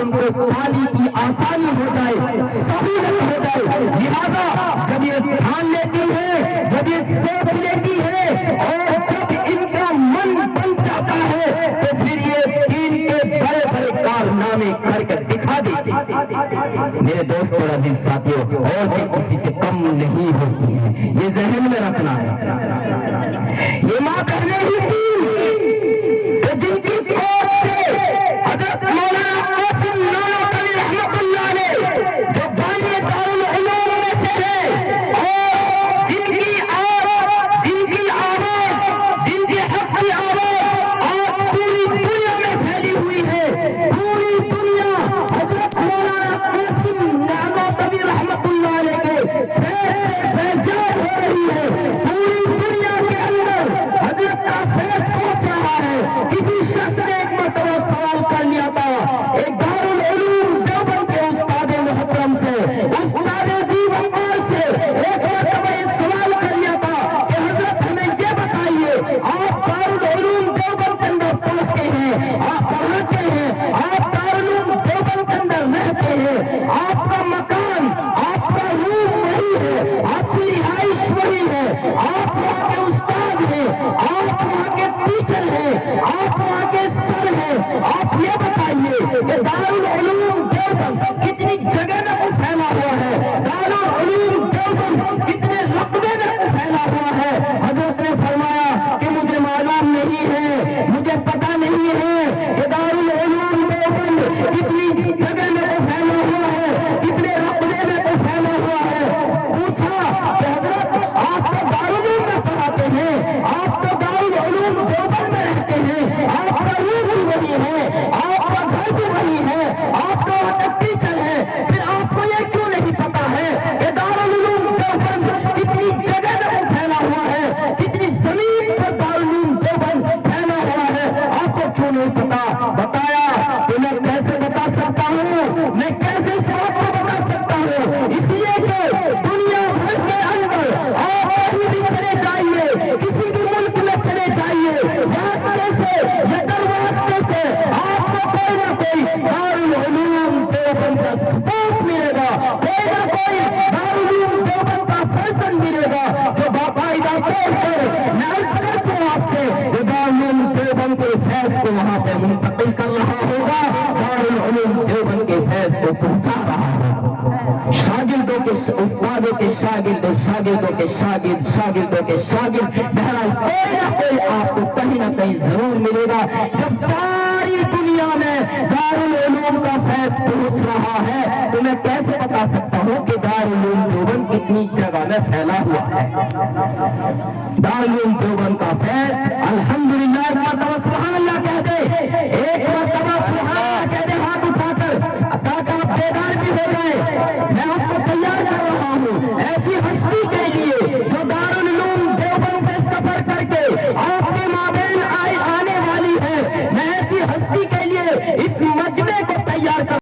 ان کو پانی کی آسانی ہو جائے، سہولت ہو جائے۔ لہذا جب یہ ٹھان لیتی ہے، جب یہ سوچ لیتی ہے اور جب ان کا من بن جاتا ہے تو پھر یہ دین کے بڑے بڑے کارنامے کر کے دکھا دیتی۔ میرے دوست اور عزیز ساتھیوں، عورتیں کسی سے کم نہیں ہوتی ہیں، یہ ذہن میں رکھنا ہے۔ یہ ماں کرنے ہی تھی کہ جن کی کوٹ سے حضرت مولانا قاسم نانوتوی رحمۃ اللہ علیہ جو بانی دارالعلوم میں سے ہے، اور جن کی آواز، جن کی حق کی آواز آج پوری دنیا میں پھیلی ہوئی ہے۔ پوری دنیا حضرت مولانا قاسم نانوتوی رحمۃ اللہ علیہ کے فیض سے فیضیاب ہو رہی ہے۔ پوری دنیا کے اندر حضرت کا فیض پہنچ رہا ہے۔ کسی شخص نے ایک مرتبہ سوال کر لیا تھا ایک دارالعلوم دیوبند کے استاد محترم سے، استاد دیوبند سے ایک مرتبہ یہ سوال کر لیا تھا کہ حضرت ہمیں یہ بتائیے، آپ دارالعلوم دیوبند کے اندر پڑھتے ہیں، آپ پڑھاتے ہیں، آپ دارالعلوم دیوبند کے اندر رہتے ہیں، آپ کا مکان، آپ کا روم وہی ہے، آپ کی رہائش وہی ہے، آپ وہاں کے استاد ہیں، آپ وہاں کے ٹیچر ہیں، آپ وہاں کے سر ہیں، آپ یہ بتائیے کہ دارالعلوم دیوبند کتنی جگہ میں کو پھیلا ہوا ہے، دارالعلوم دیوبند کتنے رقبے میں کو پھیلا ہوا ہے۔ حضرت نے فرمایا کہ مجھے معلوم نہیں ہے، مجھے پتہ نہیں ہے کہ دارالعلوم دیوبند کتنی جگہ میں کو پھیلا ہوا ہے، کتنے رقبے میں کو پھیلا ہوا ہے۔ پوچھا کہ حضرت آپ تو دارالعلوم میں پڑھاتے ہیں، آپ تو دارالعلوم دیوبند میں رہتے ہیں، آپ کا روم بھی وہی ہے، آپ کا گھر بھی وہی ہے، آپ کا وہاں کا ٹیچر ہے، پھر آپ کو یہ کیوں نہیں پتا ہے کہ دارالعلوم دیوبند کتنی جگہ میں پھیلا ہوا ہے، کتنی زمین پر دارالعلوم دیوبند پھیلا ہوا ہے، آپ کو کیوں نہیں پتا؟ بتایا کہ میں کیسے بتا سکتا ہوں، میں کیسے اس بات کو بتا سکتا ہوں؟ اس لیے کہ دنیا بھر کے اندر آپ کہیں بھی چلے جائیے، کسی بھی ملک میں چلے جائیے، راستے سے یا دروازے سے آپ کو کوئی نہ کوئی دارالعلوم دیوبند کا سپورٹ ملے گا، کوئی نہ کوئی دارالعلوم دیوبند کا فرزند ملے گا جو باقاعدہ طور پر میں عرض کرتا ہوں آپ سے کہ دارالعلوم دیوبند کے فیض کو وہاں پہ منتقل کر رہا ہوگا، دارالعلوم دیوبند کے فیض کو پہنچا رہا ہوگا۔ شاگردوں کے استادوں کے شاگرد اور شاگردوں کے شاگرد، شاگردوں کے شاگرد، بہرحال کوئی نہ کوئی آپ کو کہیں نہ کہیں ضرور ملے گا۔ جب ساری دنیا میں دارالعلوم کا فیض پہنچ رہا ہے تو میں کیسے بتا سکتا ہوں کہ دارالعلوم دیوبند کتنی جگہ میں پھیلا ہوا ہے؟ دارالعلوم دیوبند کا فیض الحمدللہ، ایک مرتبہ سبحان اللہ کہہ دے، ایک مرتبہ سبحان اللہ کہہ دے ہاتھ اٹھا کر، تاکہ آپ بیدار بھی ہو جائے۔ میں آپ کو